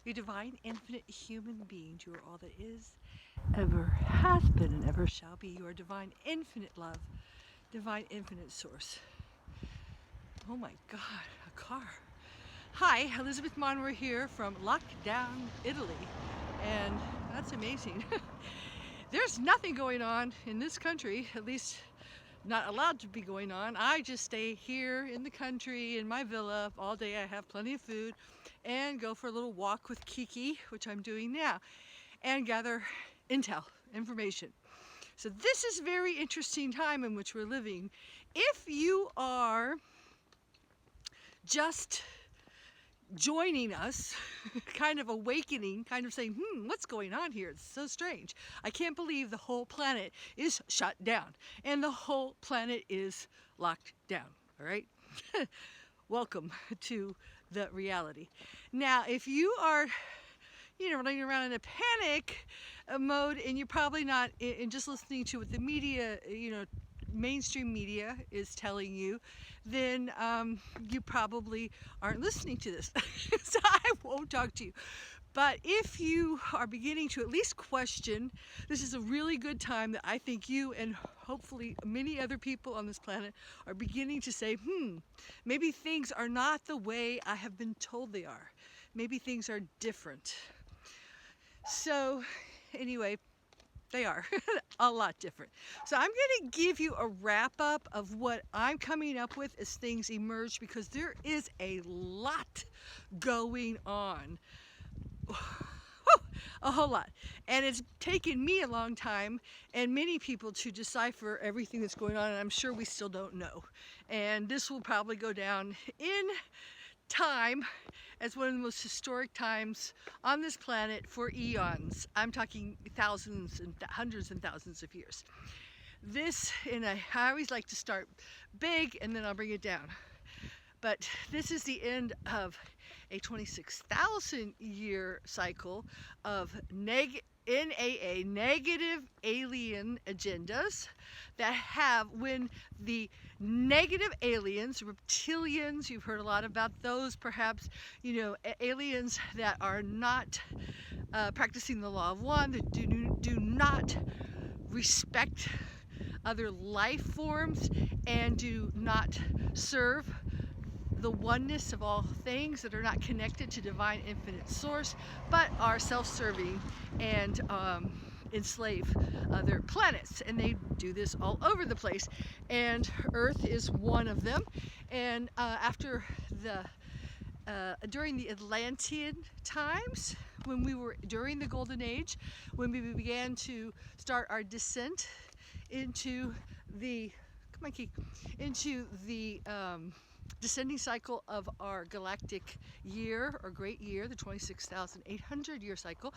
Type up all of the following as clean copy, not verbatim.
a divine, infinite human being. You are all that is, ever has been, and ever shall be. Your divine, infinite love, divine, infinite source. Oh my God, a car. Hi, Elizabeth Monroe here from Lockdown, Italy. And that's amazing. There's nothing going on in this country, at least not allowed to be going on. I just stay here in the country in my villa all day. I have plenty of food and go for a little walk with Kiki, which I'm doing now, and gather intel, information. So this is a very interesting time in which we're living. If you are just joining us, kind of awakening, kind of saying, what's going on here? It's so strange. I can't believe the whole planet is shut down and the whole planet is locked down, all right? Welcome to the reality. Now, if you are, running around in a panic mode and you're probably not, and just listening to what the media, mainstream media is telling you, then you probably aren't listening to this. So I won't talk to you. But if you are beginning to at least question, this is a really good time that I think you and hopefully many other people on this planet are beginning to say, maybe things are not the way I have been told they are. Maybe things are different. So anyway, they are a lot different. So I'm going to give you a wrap up of what I'm coming up with as things emerge, because there is a lot going on. A whole lot. And it's taken me a long time and many people to decipher everything that's going on, and I'm sure we still don't know. And this will probably go down in time as one of the most historic times on this planet for eons. I'm talking thousands and hundreds and thousands of years. I always like to start big and then I'll bring it down. But this is the end of a 26,000 year cycle of NAA, negative alien agendas, that have, when the negative aliens, reptilians, you've heard a lot about those perhaps, aliens that are not practicing the law of one, that do not respect other life forms and do not serve the oneness of all things, that are not connected to divine infinite source, but are self-serving and enslave other planets. And they do this all over the place. And Earth is one of them. And during the Atlantean times, when we were during the Golden Age, when we began to start our descent into the, descending cycle of our galactic year, or great year, the 26,800 year cycle,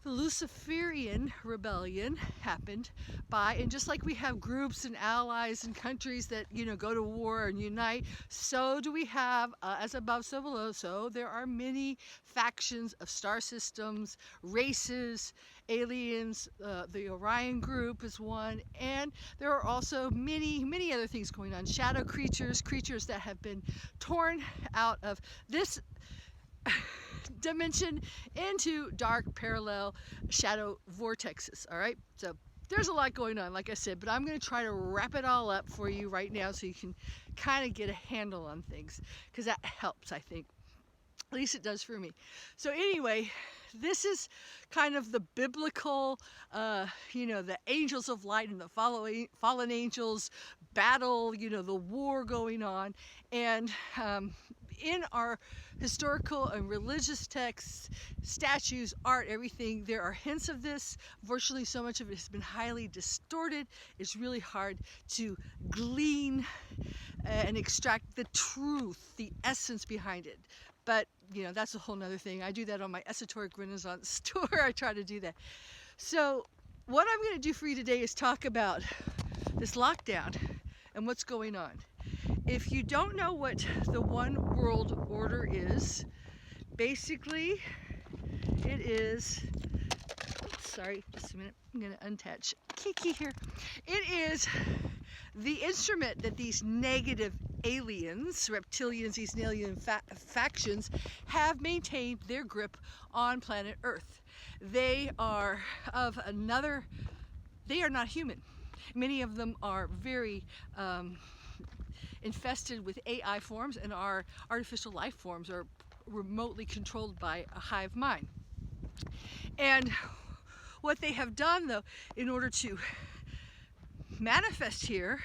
the Luciferian rebellion happened and just like we have groups and allies and countries that, go to war and unite, so do we have, as above, so below. So there are many factions of star systems, races, aliens. The Orion group is one, and there are also many, many other things going on. Shadow creatures that have been torn out of this dimension into dark parallel shadow vortexes. All right, so there's a lot going on, like I said, but I'm going to try to wrap it all up for you right now so you can kind of get a handle on things, because that helps, I think. At least it does for me. So anyway, this is kind of the biblical, the angels of light and the fallen angels battle, the war going on. And in our historical and religious texts, statues, art, everything, there are hints of this. Fortunately, so much of it has been highly distorted. It's really hard to glean and extract the truth, the essence behind it. But, that's a whole nother thing. I do that on my Esoteric Renaissance tour. I try to do that. So what I'm going to do for you today is talk about this lockdown and what's going on. If you don't know what the One World Order is, basically it is, sorry, just a minute, I'm going to unattach Kiki here. It is the instrument that these negative aliens, reptilians, these alien factions, have maintained their grip on planet Earth. They are they are not human. Many of them are very infested with AI forms, and our artificial life forms are remotely controlled by a hive mind. And what they have done, though, in order to manifest here,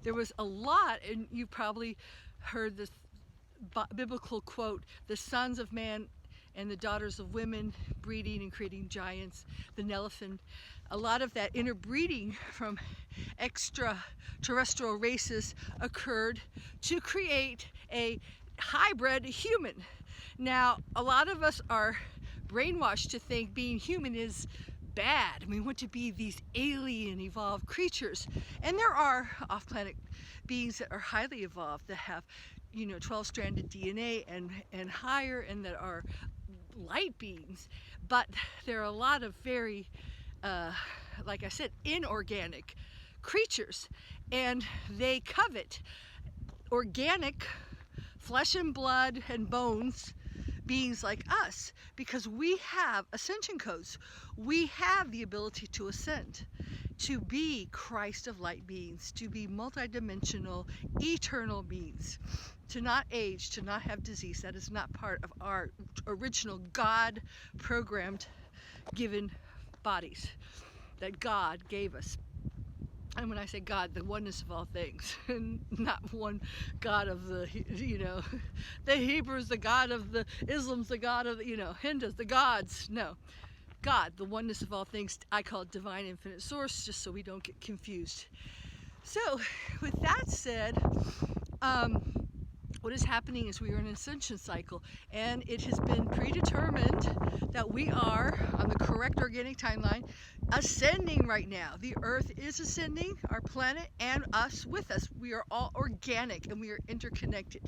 there was a lot, and you probably heard this biblical quote, the sons of man and the daughters of women breeding and creating giants, the Nephilim. A lot of that interbreeding from extraterrestrial races occurred to create a hybrid human. Now, a lot of us are brainwashed to think being human is bad. We want to be these alien evolved creatures. And there are off-planet beings that are highly evolved, that have 12-stranded DNA and higher, and that are light beings. But there are a lot of very like I said, inorganic creatures, and they covet organic flesh and blood and bones beings like us, because we have ascension codes. We have the ability to ascend, to be Christ of light beings, to be multidimensional, eternal beings, to not age, to not have disease. That is not part of our original God programmed given bodies that God gave us. And when I say God, the oneness of all things, and not one God of the, the Hebrews, the God of the Islam's, the God of the, Hindus, the gods. No, God, the oneness of all things. I call it divine infinite source, just so we don't get confused. So, with that said, what is happening is we are in an ascension cycle, and it has been predetermined that we are on the correct organic timeline ascending right now. The Earth is ascending, our planet, and us with us. We are all organic and we are interconnected.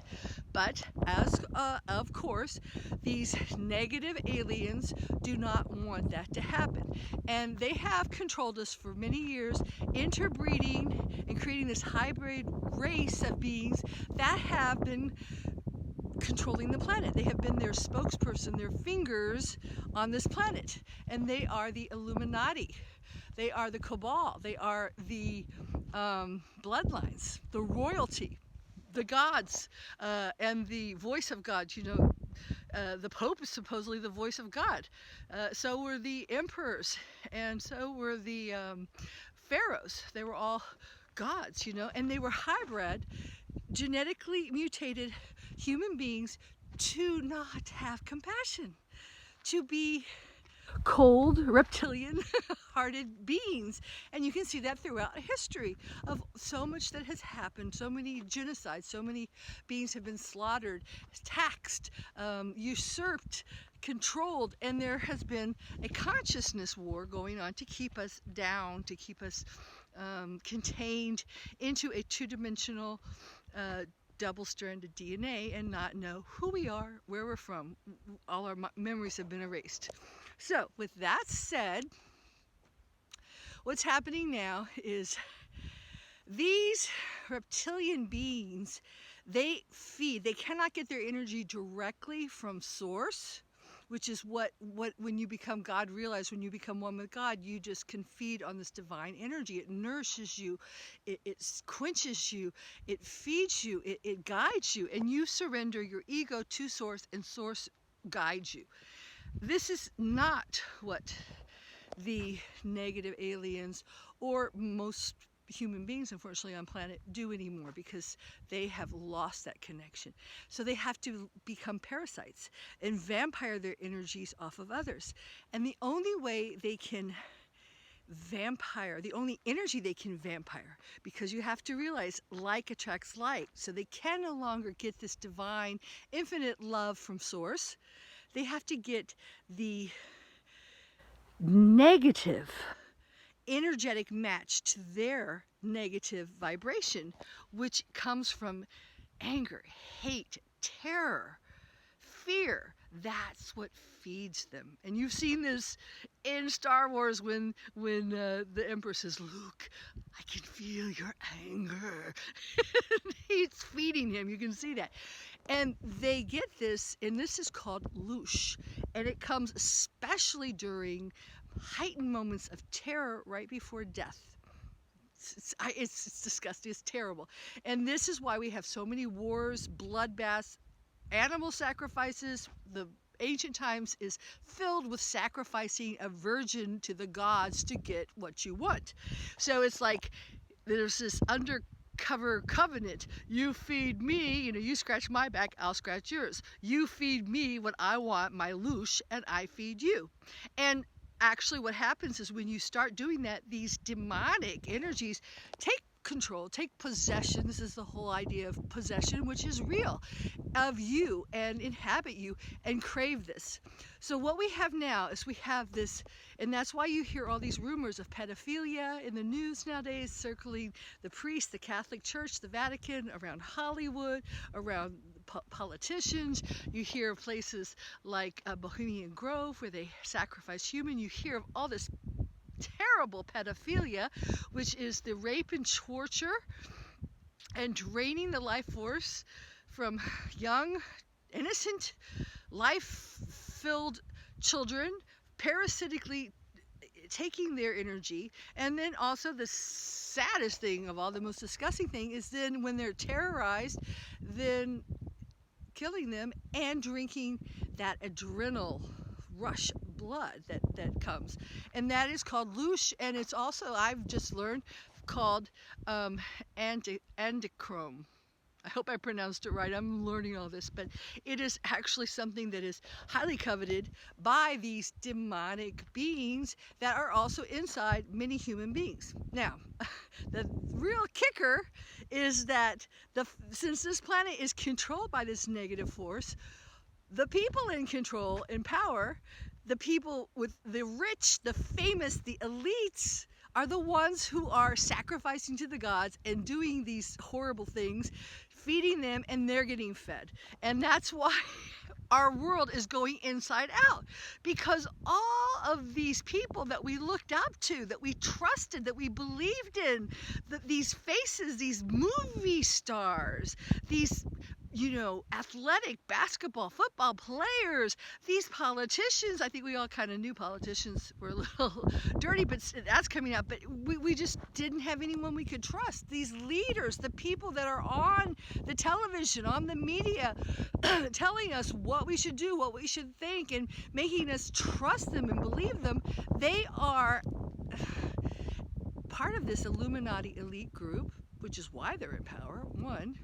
But as of course, these negative aliens do not want that to happen, and they have controlled us for many years, interbreeding and creating this hybrid race of beings that have been controlling the planet. They have been their spokesperson, their fingers on this planet, and they are the Illuminati. They are the cabal. They are the bloodlines, the royalty, the gods, and the voice of God. The Pope is supposedly the voice of God. So were the emperors, and so were the pharaohs. They were all gods, and they were hybrid, genetically mutated human beings to not have compassion, to be cold, reptilian hearted beings. And you can see that throughout history of so much that has happened, so many genocides, so many beings have been slaughtered, taxed, usurped, controlled, and there has been a consciousness war going on to keep us down, to keep us contained into a two-dimensional double-stranded DNA and not know who we are, where we're from. All our memories have been erased. So with that said, what's happening now is these reptilian beings, they cannot get their energy directly from source, which is what when you become God, realize when you become one with God, you just can feed on this divine energy. It nourishes you, it quenches you, it feeds you, it guides you, and you surrender your ego to source, and source guides you. This is not what the negative aliens or most human beings, unfortunately, on planet do anymore, because they have lost that connection. So they have to become parasites and vampire their energies off of others. And the only way they can vampire, the only energy they can vampire, because you have to realize like attracts like, so they can no longer get this divine infinite love from source. They have to get the negative energetic match to their negative vibration, which comes from anger, hate, terror, fear. That's what feeds them. And you've seen this in Star Wars when the Emperor says, "Luke, I can feel your anger." He's feeding him. You can see that. And they get this, and this is called loosh. And it comes especially during heightened moments of terror right before death. It's disgusting. It's terrible. And this is why we have so many wars, bloodbaths, animal sacrifices. The ancient times is filled with sacrificing a virgin to the gods to get what you want. So it's like there's this undercover covenant. You feed me, you scratch my back, I'll scratch yours. You feed me what I want, my loosh, and I feed you. And actually what happens is when you start doing that, these demonic energies take control, take possession. This is the whole idea of possession, which is real, of you, and inhabit you and crave this. So what we have now is we have this, and that's why you hear all these rumors of pedophilia in the news nowadays, circling the priests, the Catholic Church, the Vatican, around Hollywood, around politicians. You hear of places like Bohemian Grove where they sacrifice human. You hear of all this terrible pedophilia, which is the rape and torture and draining the life force from young, innocent, life-filled children, parasitically taking their energy. And then also the saddest thing of all, the most disgusting thing, is then when they're terrorized, then killing them and drinking that adrenal rush blood that comes, and that is called loosh. And it's also, I've just learned, called adrenochrome. I hope I pronounced it right. I'm learning all this, but it is actually something that is highly coveted by these demonic beings that are also inside many human beings. Now, the real kicker is that since this planet is controlled by this negative force, the people in control, in power, the people with the rich, the famous, the elites, are the ones who are sacrificing to the gods and doing these horrible things, feeding them, and they're getting fed. And that's why our world is going inside out, because all of these people that we looked up to, that we trusted, that we believed in, these faces, these movie stars, these athletic basketball, football players, these politicians. I think we all kind of knew politicians were a little dirty, but that's coming out. But we just didn't have anyone we could trust. These leaders, the people that are on the television, on the media, telling us what we should do, what we should think, and making us trust them and believe them, they are part of this Illuminati elite group, which is why they're in power. One,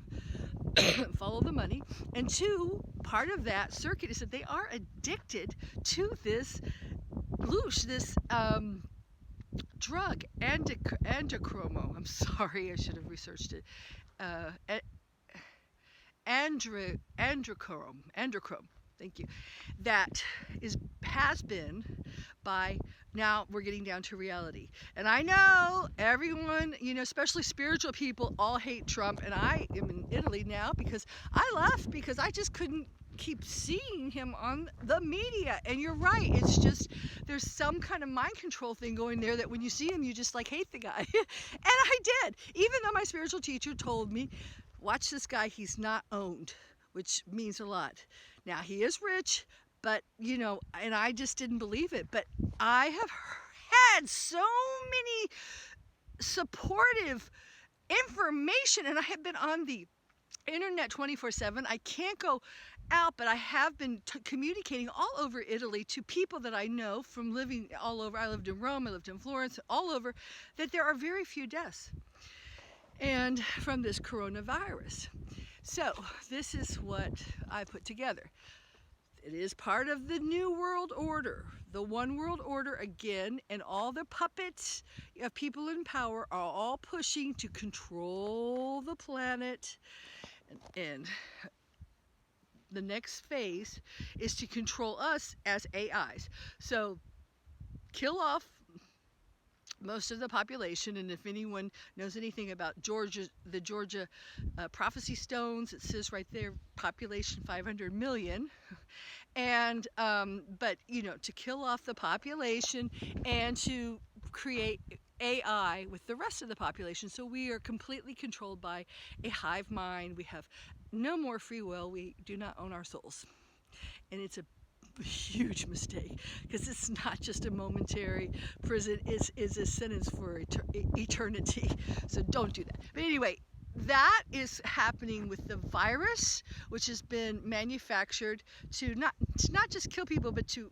follow the money, and two, part of that circuit is that they are addicted to this loosh, this drug, adrenochrome. I'm sorry, I should have researched it. Adrenochrome. Thank you. That has been by. Now we're getting down to reality. And I know everyone, especially spiritual people, all hate Trump. And I am in Italy now because I left because I just couldn't keep seeing him on the media. And you're right. It's just, there's some kind of mind control thing going there that when you see him, you just hate the guy. And I did. Even though my spiritual teacher told me, watch this guy, he's not owned, which means a lot. Now he is rich, but, and I just didn't believe it. But I have had so many supportive information, and I have been on the internet 24/7. I can't go out, but I have been communicating all over Italy to people that I know from living all over. I lived in Rome, I lived in Florence, all over, that there are very few deaths and from this coronavirus. So this is what I put together. It is part of the New World Order, the One World Order again, and all the puppets of people in power are all pushing to control the planet. And the next phase is to control us as AIs. So kill off most of the population, and if anyone knows anything about the Georgia prophecy stones, it says right there, population 500 million. And but to kill off the population and to create AI with the rest of the population. So we are completely controlled by a hive mind. We have no more free will. We do not own our souls. And it's a huge mistake, because it's not just a momentary prison, it's a sentence for eternity. So don't do that. But anyway, that is happening with the virus, which has been manufactured to not just kill people, but to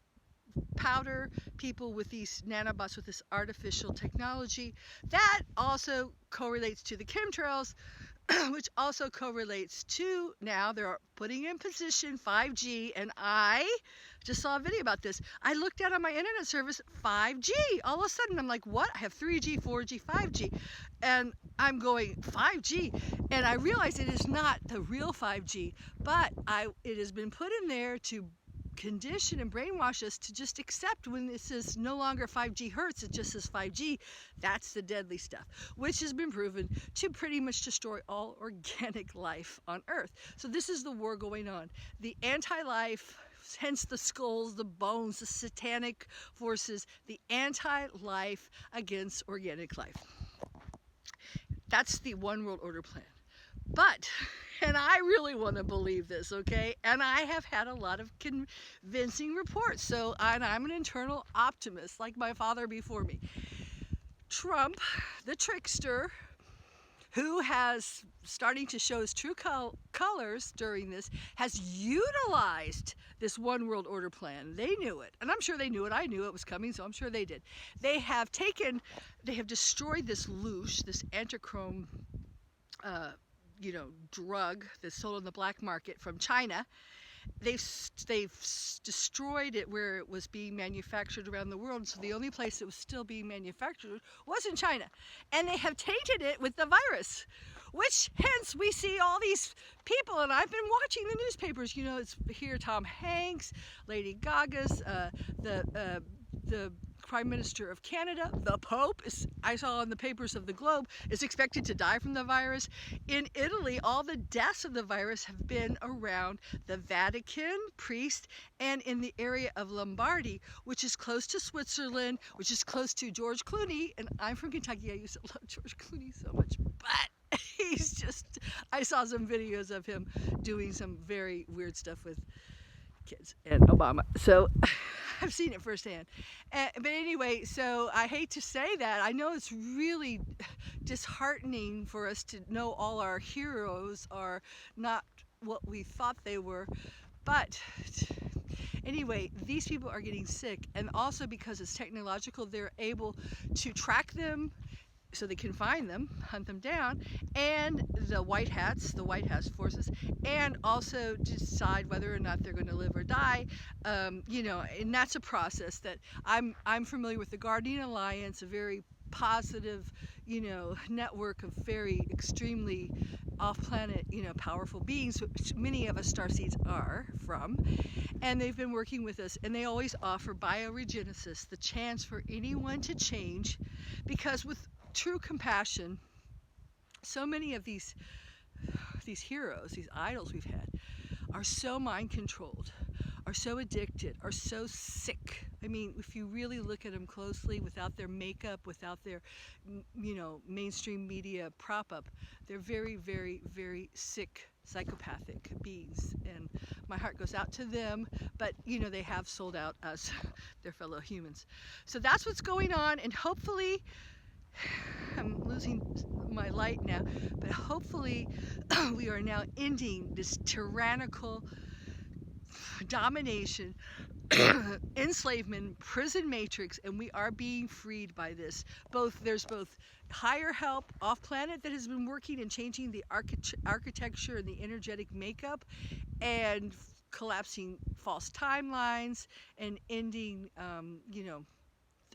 powder people with these nanobots, with this artificial technology. That also correlates to the chemtrails, which also correlates to, now they're putting in position 5G, and I just saw a video about this. I looked out on my internet service, 5G. All of a sudden, I'm like, what? I have 3G, 4G, 5G. And I'm going, 5G? And I realized it is not the real 5G, but it has been put in there to condition and brainwash us to just accept when it says no longer 5G hertz, it just says 5G. That's the deadly stuff, which has been proven to pretty much destroy all organic life on Earth. So this is the war going on. The anti-life, hence the skulls, the bones, the satanic forces, the anti-life against organic life. That's the one world order plan. But, and I really want to believe this, okay? And I have had a lot of convincing reports. So, and I'm an internal optimist, like my father before me. Trump, the trickster, who has starting to show his true colors during this, has utilized this one world order plan. They knew it, and I'm sure they knew it. I knew it was coming, so I'm sure they did. They have destroyed this louche, this antichrome drug that's sold on the black market from China. They've destroyed it where it was being manufactured around the world. So the only place it was still being manufactured was in China. And they have tainted it with the virus, which hence we see all these people. And I've been watching the newspapers. It's here Tom Hanks, Lady Gaga's, the Prime Minister of Canada, the Pope, I saw in the papers of the Globe, is expected to die from the virus. In Italy, all the deaths of the virus have been around the Vatican, priests, and in the area of Lombardy, which is close to Switzerland, which is close to George Clooney. And I'm from Kentucky. I used to love George Clooney so much, but he's just, I saw some videos of him doing some very weird stuff with kids and Obama. So I've seen it firsthand. But anyway, so I hate to say that. I know it's really disheartening for us to know all our heroes are not what we thought they were. But anyway, these people are getting sick. And also because it's technological, they're able to track them so they can find them, hunt them down, and the white hats forces, and also decide whether or not they're going to live or die. And that's a process that I'm familiar with. The Guardian Alliance, a very positive, network of very extremely off-planet, powerful beings, which many of us starseeds are from, and they've been working with us, and they always offer bioregenesis, the chance for anyone to change, because with true compassion, so many of these heroes, these idols we've had, are so mind controlled, are so addicted, are so sick. I mean, if you really look at them closely, without their makeup, without their mainstream media prop up, they're very, very, very sick, psychopathic beings, and my heart goes out to them. But they have sold out us, their fellow humans. So that's what's going on, and hopefully, I'm losing my light now, but hopefully we are now ending this tyrannical domination, enslavement, prison matrix, and we are being freed by this. There's both higher help off planet that has been working and changing the architecture and the energetic makeup, and collapsing false timelines and ending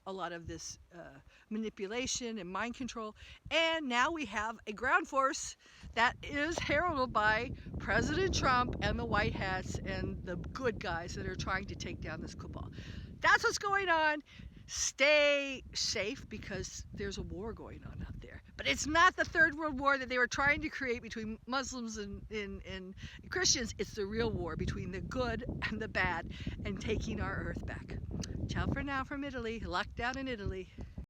a lot of this manipulation and mind control. And now we have a ground force that is heralded by President Trump and the white hats and the good guys that are trying to take down this cabal. That's what's going on. Stay safe, because there's a war going on out there. But But it's not the Third World War that they were trying to create between Muslims and Christians. It's the real war between the good and the bad and taking our earth back. Ciao for now from Italy, locked down in Italy.